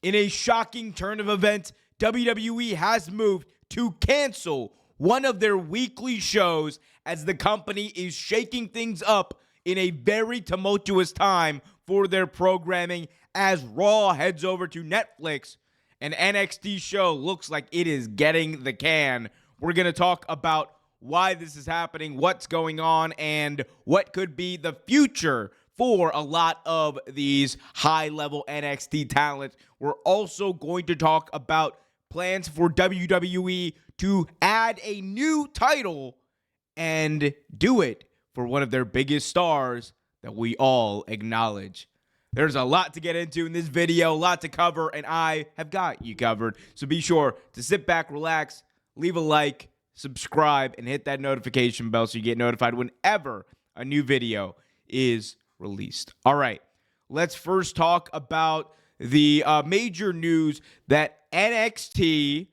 In a shocking turn of events, WWE has moved to cancel one of their weekly shows as the company is shaking things up in a very tumultuous time for their programming as Raw heads over to Netflix. An NXT show looks like it is getting the can. We're going to talk about why this is happening, what's going on, and what could be the future for a lot of these high-level NXT talents. We're also going to talk about plans for WWE to add a new title and do it for one of their biggest stars that we all acknowledge. There's a lot to get into in this video, a lot to cover, and I have got you covered. So be sure to sit back, relax, leave a like, subscribe, and hit that notification bell so you get notified whenever a new video is released. All right, let's first talk about the major news that an NXT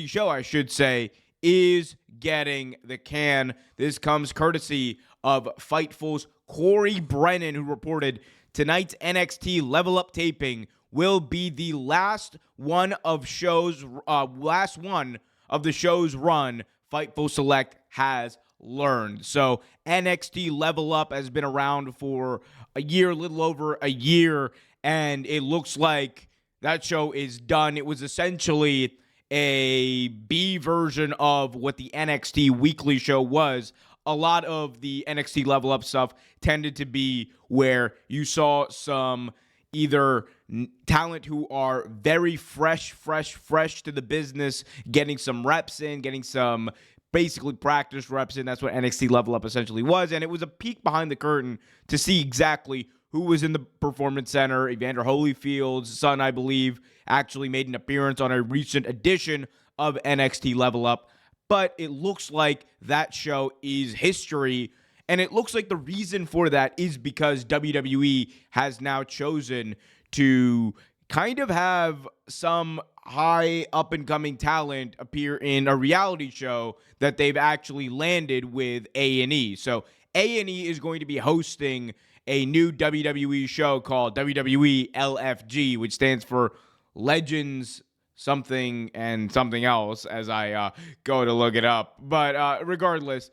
show, I should say, is getting the can. This comes courtesy of Fightful's Corey Brennan, who reported tonight's NXT Level Up taping will be the last one of the show's run Fightful Select has learned. So NXT Level Up has been around for a year, a little over a year, and it looks like that show is done. It was essentially a B version of what the NXT weekly show was. A lot of the NXT Level Up stuff tended to be where you saw some either talent who are very fresh to the business, getting some reps in, getting some basically practice reps in. That's what NXT Level Up essentially was. And it was a peek behind the curtain to see exactly who was in the Performance Center. Evander Holyfield's son, I believe, actually made an appearance on a recent edition of NXT Level Up. But it looks like that show is history. And it looks like the reason for that is because WWE has now chosen to kind of have some high up-and-coming talent appear in a reality show that they've actually landed with A&E. So A&E is going to be hosting a new WWE show called WWE LFG, which stands for Legends something and something else as I go to look it up. But regardless,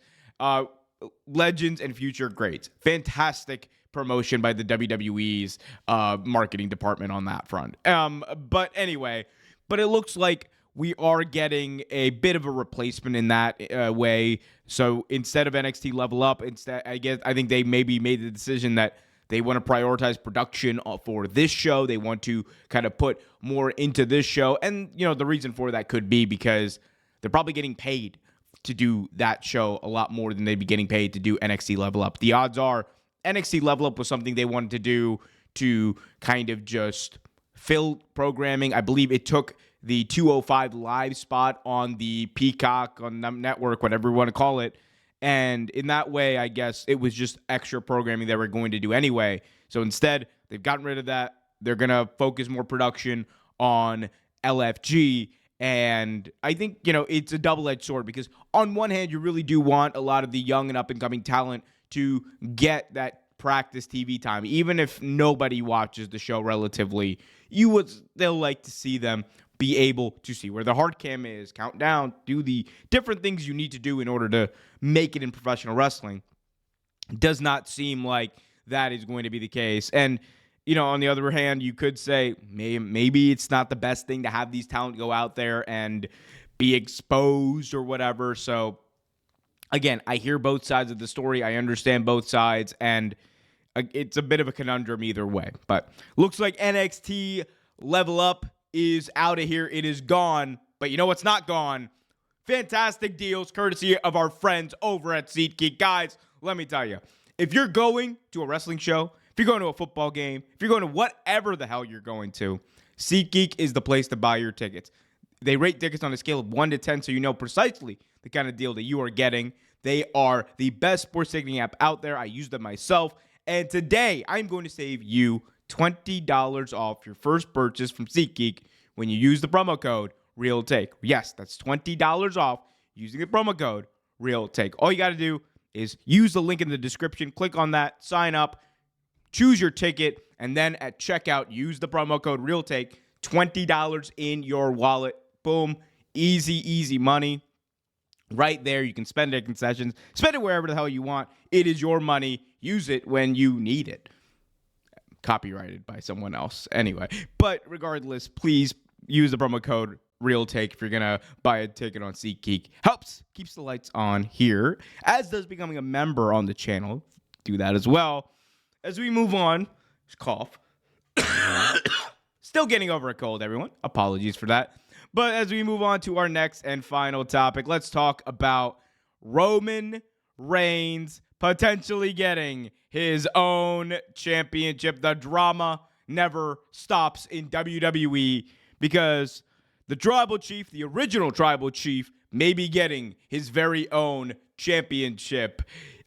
Legends and Future Greats. Fantastic promotion by the WWE's marketing department on that front. But anyway, it looks like we are getting a bit of a replacement in that way. So instead of NXT Level Up, I think they maybe made the decision that they want to prioritize production for this show. They want to kind of put more into this show. And, the reason for that could be because they're probably getting paid to do that show a lot more than they'd be getting paid to do NXT Level Up. The odds are NXT Level Up was something they wanted to do to kind of just fill programming. I believe it took the 205 live spot on the Peacock, on the network, whatever you want to call it. And in that way, I guess it was just extra programming they were going to do anyway. So instead, they've gotten rid of that. They're going to focus more production on LFG. And I think, it's a double-edged sword because on one hand, you really do want a lot of the young and up-and-coming talent to get that practice TV time. Even if nobody watches the show relatively, you would still like to see them be able to see where the hard cam is, count down, do the different things you need to do in order to make it in professional wrestling. Does not seem like that is going to be the case. And, on the other hand, you could say maybe it's not the best thing to have these talent go out there and be exposed or whatever. So, again, I hear both sides of the story. I understand both sides, and it's a bit of a conundrum either way. But looks like NXT Level Up is out of here. It is gone. But you know what's not gone? Fantastic deals courtesy of our friends over at SeatGeek. Guys, let me tell you, if you're going to a wrestling show, if you're going to a football game, if you're going to whatever the hell you're going to, SeatGeek is the place to buy your tickets. They rate tickets on a scale of 1 to 10, so you know precisely the kind of deal that you are getting. They are the best sports ticketing app out there. I use them myself. And today, I'm going to save you $20 off your first purchase from SeatGeek when you use the promo code RealTake. Yes, that's $20 off using the promo code RealTake. All you got to do is use the link in the description, click on that, sign up, choose your ticket, And then at checkout, use the promo code RealTake, $20 in your wallet. Boom. Easy money. Right there, you can spend it at concessions. Spend it wherever the hell you want. It is your money. Use it when you need it. Copyrighted by someone else. Anyway, but regardless, please use the promo code RealTake if you're going to buy a ticket on SeatGeek. Helps. Keeps the lights on here. As does becoming a member on the channel. Do that as well. As we move on, cough. Still getting over a cold, everyone. Apologies for that. But as we move on to our next and final topic, let's talk about Roman Reigns potentially getting his own championship. The drama never stops in WWE because the tribal chief, the original tribal chief, may be getting his very own championship,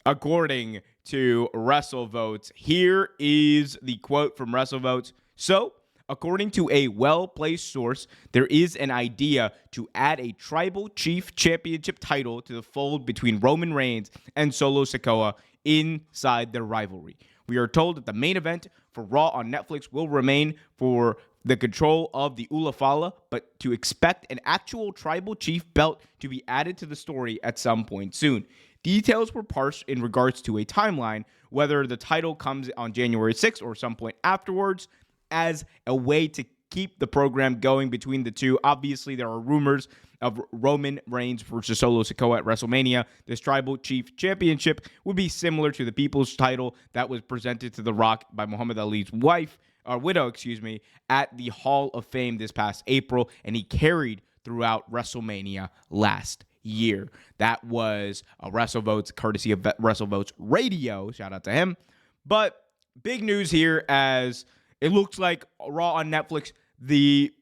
according to WrestleVotes. Here is the quote from WrestleVotes. So, according to a well-placed source, there is an idea to add a tribal chief championship title to the fold between Roman Reigns and Solo Sikoa inside their rivalry. We are told that the main event for Raw on Netflix will remain for the control of the Ulafala, but to expect an actual tribal chief belt to be added to the story at some point soon. Details were parsed in regards to a timeline, whether the title comes on January 6th or some point afterwards, as a way to keep the program going between the two. Obviously, there are rumors of Roman Reigns versus Solo Sikoa at WrestleMania. This Tribal Chief Championship would be similar to the People's title that was presented to The Rock by Muhammad Ali's widow, at the Hall of Fame this past April, and he carried throughout WrestleMania last year. That was a WrestleVotes, courtesy of WrestleVotes Radio. Shout out to him. But big news here, as it looks like Raw on Netflix, the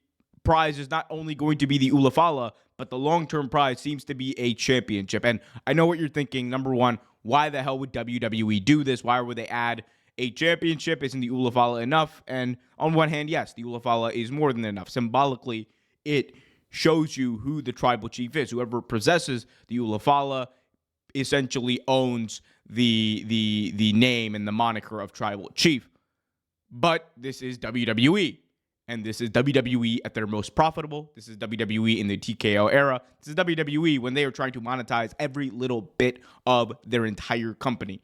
prize is not only going to be the Ulafala, but the long-term prize seems to be a championship. And I know what you're thinking. Number one, why the hell would WWE do this? Why would they add a championship? Isn't the Ulafala enough? And on one hand, yes, the Ulafala is more than enough. Symbolically, it shows you who the tribal chief is. Whoever possesses the Ulafala essentially owns the name and the moniker of tribal chief. But this is WWE, and this is WWE at their most profitable. This is WWE in the TKO era. This is WWE when they are trying to monetize every little bit of their entire company.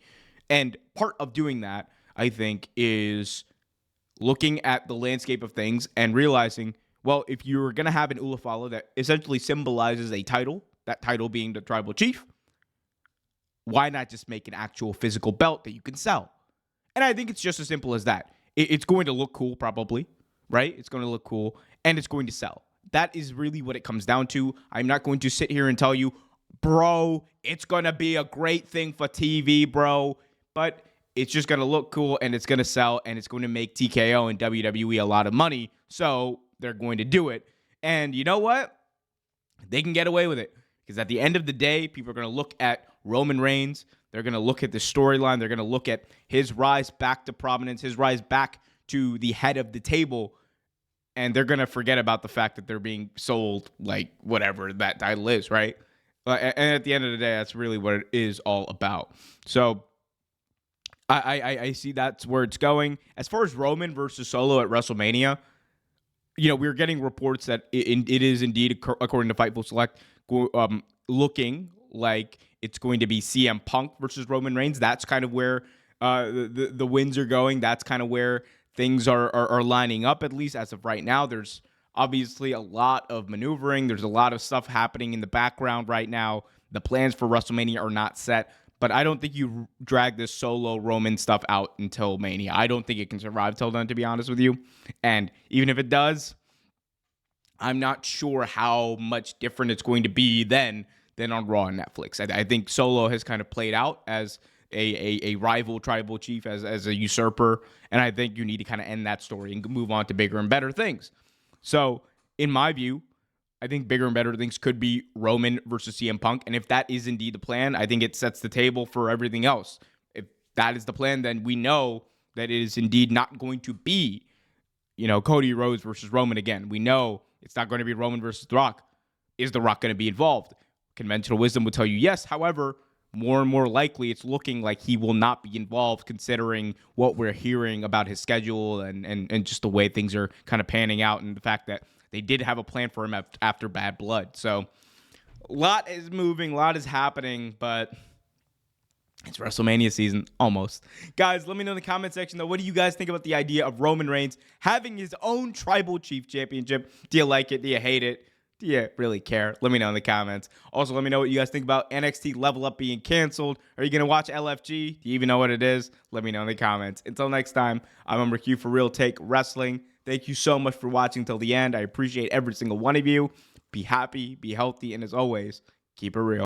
And part of doing that, I think, is looking at the landscape of things and realizing, well, if you're going to have an Ulafala that essentially symbolizes a title, that title being the tribal chief, why not just make an actual physical belt that you can sell? And I think it's just as simple as that. It's going to look cool, probably, right? It's going to look cool, and it's going to sell. That is really what it comes down to. I'm not going to sit here and tell you, bro, it's going to be a great thing for TV, bro. But it's just going to look cool, and it's going to sell, and it's going to make TKO and WWE a lot of money. So they're going to do it. And you know what? They can get away with it. Because at the end of the day, people are going to look at Roman Reigns. They're going to look at the storyline. They're going to look at his rise back to prominence, his rise back to the head of the table. And they're going to forget about the fact that they're being sold, like, whatever that title is, right? And at the end of the day, that's really what it is all about. So I see that's where it's going. As far as Roman versus Solo at WrestleMania, we're getting reports that it is indeed, according to Fightful Select, looking like it's going to be CM Punk versus Roman Reigns. That's kind of where the winds are going. That's kind of where things are lining up, at least as of right now. There's obviously a lot of maneuvering. There's a lot of stuff happening in the background right now. The plans for WrestleMania are not set, but I don't think you drag this Solo Roman stuff out until Mania. I don't think it can survive till then, to be honest with you. And even if it does, I'm not sure how much different it's going to be then than on Raw and Netflix. I think Solo has kind of played out as a rival tribal chief, as a usurper, and I think you need to kind of end that story and move on to bigger and better things. So, in my view, I think bigger and better things could be Roman versus CM Punk, and if that is indeed the plan, I think it sets the table for everything else. If that is the plan, then we know that it is indeed not going to be, Cody Rhodes versus Roman again. We know it's not going to be Roman versus The Rock. Is The Rock going to be involved? Conventional wisdom would tell you yes. However, more and more likely it's looking like he will not be involved, considering what we're hearing about his schedule and just the way things are kind of panning out, and the fact that they did have a plan for him after Bad Blood. So a lot is moving, a lot is happening, but it's WrestleMania season, almost. Guys, let me know in the comment section, though, what do you guys think about the idea of Roman Reigns having his own Tribal Chief Championship? Do you like it? Do you hate it? Do you really care? Let me know in the comments. Also, let me know what you guys think about NXT Level Up being canceled. Are you going to watch LFG? Do you even know what it is? Let me know in the comments. Until next time, I'm Omer Q for Real Take Wrestling. Thank you so much for watching till the end. I appreciate every single one of you. Be happy, be healthy, and as always, keep it real.